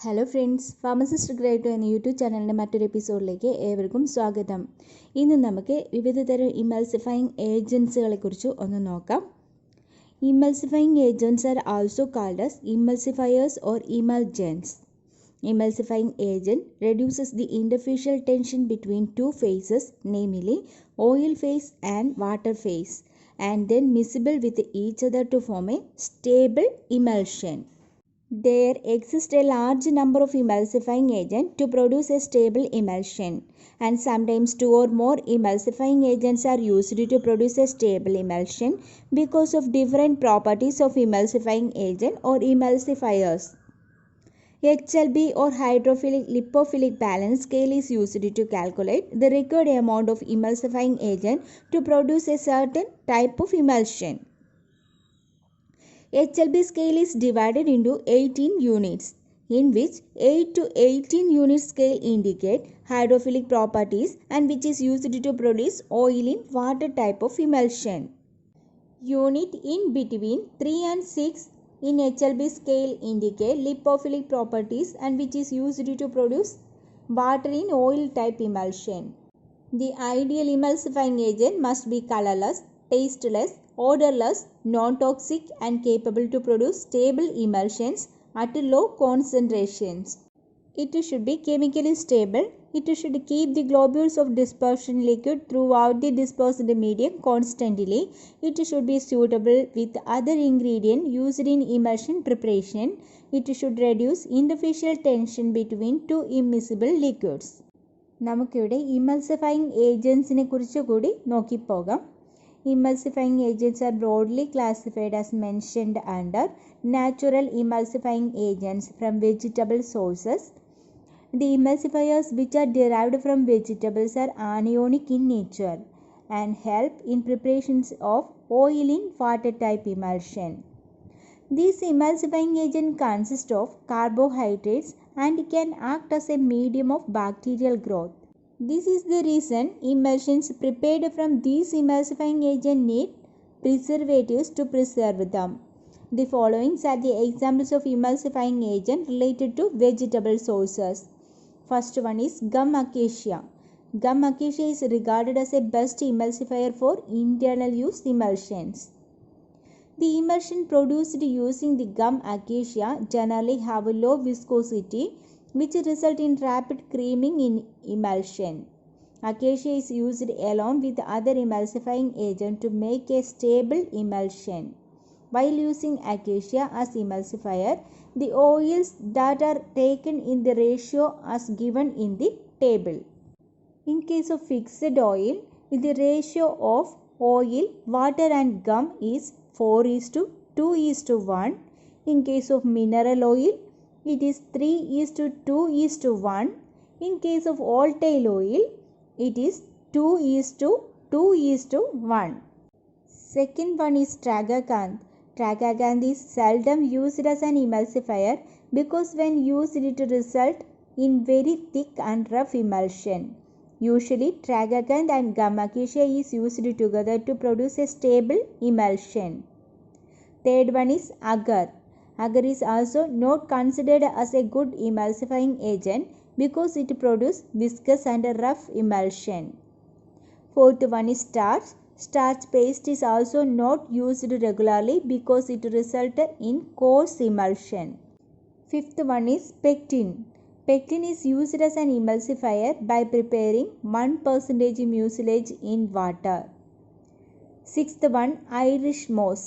Hello friends, pharmacist grade എന്ന YouTube ചാനലിൻ്റെ മറ്റൊരു എപ്പിസോഡിലേക്ക് ഏവർക്കും സ്വാഗതം. ഇന്ന് നമുക്ക് വിവിധതരം ഇമൽസിഫയിങ് ഏജൻസുകളെ കുറിച്ച് ഒന്ന് നോക്കാം. Emulsifying agents are also called as emulsifiers or emulsions. Emulsifying agent reduces the interfacial tension between two phases, namely oil phase and water phase, and then miscible with each other to form a stable emulsion. There exists a large number of emulsifying agents to produce a stable emulsion, and sometimes two or more emulsifying agents are used to produce a stable emulsion because of different properties of emulsifying agent or emulsifiers. HLB or hydrophilic lipophilic balance scale is used to calculate the required amount of emulsifying agent to produce a certain type of emulsion. HLB scale is divided into 18 units, in which 8 to 18 unit scale indicate hydrophilic properties and which is used to produce oil in water type of emulsion. Unit in between 3 and 6 in HLB scale indicate lipophilic properties and which is used to produce water in oil type emulsion. The ideal emulsifying agent must be colorless, tasteless, odorless, non-toxic and capable to produce stable emulsions at low concentrations. It should be chemically stable. It should keep the globules of dispersion liquid throughout the dispersed medium constantly. It should be suitable with other ingredient used in emulsion preparation. It should reduce interfacial tension between two immiscible liquids. നമുക്കിവിടെ ഇമൽസിഫയിങ് ഏജൻസിനെ കുറിച്ച് കൂടി നോക്കിപ്പോകാം. Emulsifying agents are broadly classified as mentioned under natural emulsifying agents from vegetable sources. The emulsifiers which are derived from vegetables are anionic in nature and help in preparations of oil in water type emulsion. These emulsifying agents consist of carbohydrates and can act as a medium of bacterial growth. This is the reason emulsions prepared from these emulsifying agents need preservatives to preserve them. The following are the examples of emulsifying agent related to vegetable sources. First one is gum acacia. Gum acacia is regarded as a best emulsifier for internal use emulsions. The emulsion produced using the gum acacia generally have a low viscosity which result in rapid creaming in emulsion. Acacia is used along with other emulsifying agent to make a stable emulsion. While using acacia as emulsifier, the oils that are taken in the ratio as given in the table. In case of fixed oil, the ratio of oil, water and gum is 4:2:1. In case of mineral oil, it is 3:2:1. In case of oil oil, it is 2:2:1. Second one is tragacanth. Tragacanth is seldom used as an emulsifier because when used it result in very thick and rough emulsion. Usually tragacanth and gum acacia is used together to produce a stable emulsion. Third one is agar. Agar is also not considered as a good emulsifying agent because it produces viscous and rough emulsion. Fourth one is starch. Starch paste is also not used regularly because it results in coarse emulsion. Fifth one is pectin. Pectin is used as an emulsifier by preparing 1% mucilage in water. Sixth one, Irish moss.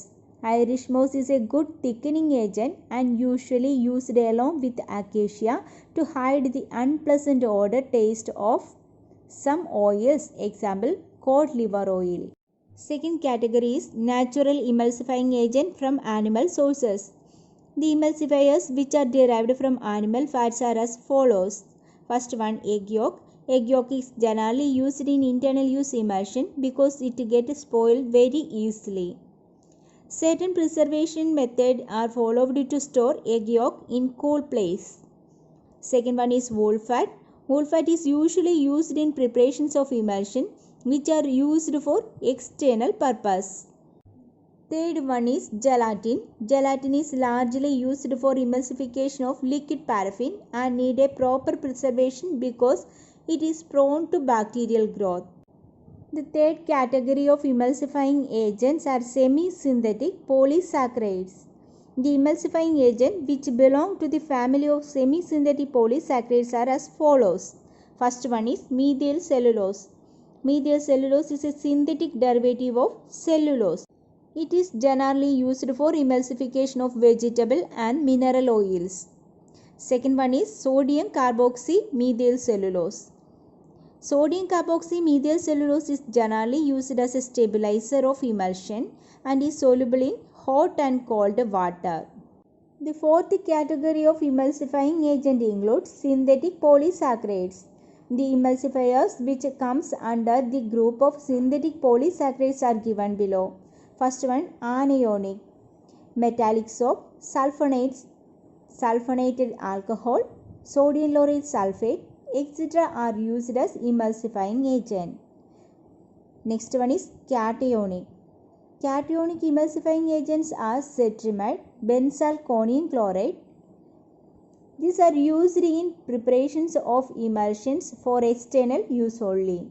Irish moss is a good thickening agent and usually used along with acacia to hide the unpleasant odor taste of some oils, example cod liver oil. Second category is natural emulsifying agent from animal sources. The emulsifiers which are derived from animal fats are as follows. First one, egg yolk. Egg yolk is generally used in internal use emulsion because it gets spoiled very easily. Certain preservation methods are followed to store egg yolk in cool place. Second one is wool fat. Wool fat is usually used in preparations of emulsion which are used for external purpose. Third one is gelatin. Gelatin is largely used for emulsification of liquid paraffin and need a proper preservation because it is prone to bacterial growth. The third category of emulsifying agents are semi-synthetic polysaccharides. The emulsifying agent which belong to the family of semi-synthetic polysaccharides are as follows. First one is methyl cellulose. Methyl cellulose is a synthetic derivative of cellulose. It is generally used for emulsification of vegetable and mineral oils. Second one is sodium carboxy methyl cellulose. Sodium carboxy methyl cellulose is generally used as a stabilizer of emulsion and is soluble in hot and cold water. The fourth category of emulsifying agent includes synthetic polysaccharides. The emulsifiers which comes under the group of synthetic polysaccharides are given below. First one, anionic, metallic soap, sulfonates, sulfonated alcohol, sodium lauryl sulfate, etc. are used as emulsifying agent. Next one is cationic. Cationic emulsifying agents are cetrimide, benzalkonium chloride. These are used in preparations of emulsions for external use only.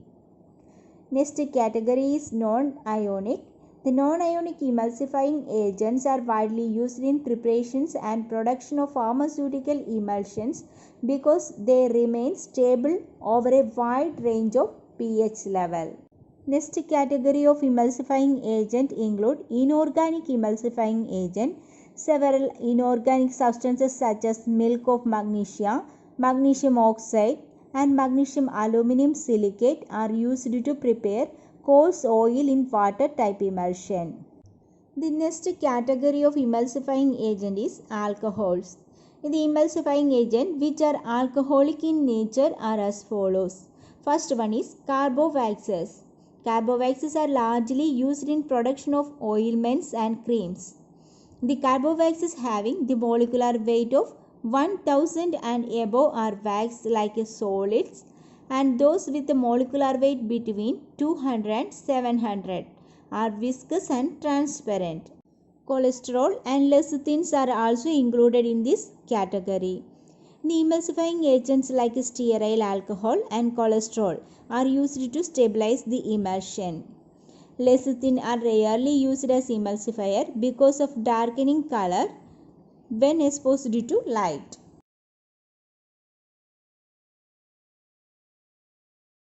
Next category is non-ionic. The non-ionic emulsifying agents are widely used in preparations and production of pharmaceutical emulsions because they remain stable over a wide range of pH level. Next category of emulsifying agent include inorganic emulsifying agent. Several inorganic substances such as milk of magnesia, magnesium oxide and magnesium aluminum silicate are used to prepare coarse oil in water type emulsion. The next category of emulsifying agent is alcohols. The emulsifying agent which are alcoholic in nature are as follows. First one is carbowaxes. Carbowaxes are largely used in production of ointments and creams. The carbowaxes having the molecular weight of 1000 and above are wax-like solids, and those with a molecular weight between 200 and 700 are viscous and transparent. Cholesterol and lecithins are also included in this category. The emulsifying agents like stearyl alcohol and cholesterol are used to stabilize the emulsion. Lecithin are rarely used as emulsifier because of darkening color when exposed to light.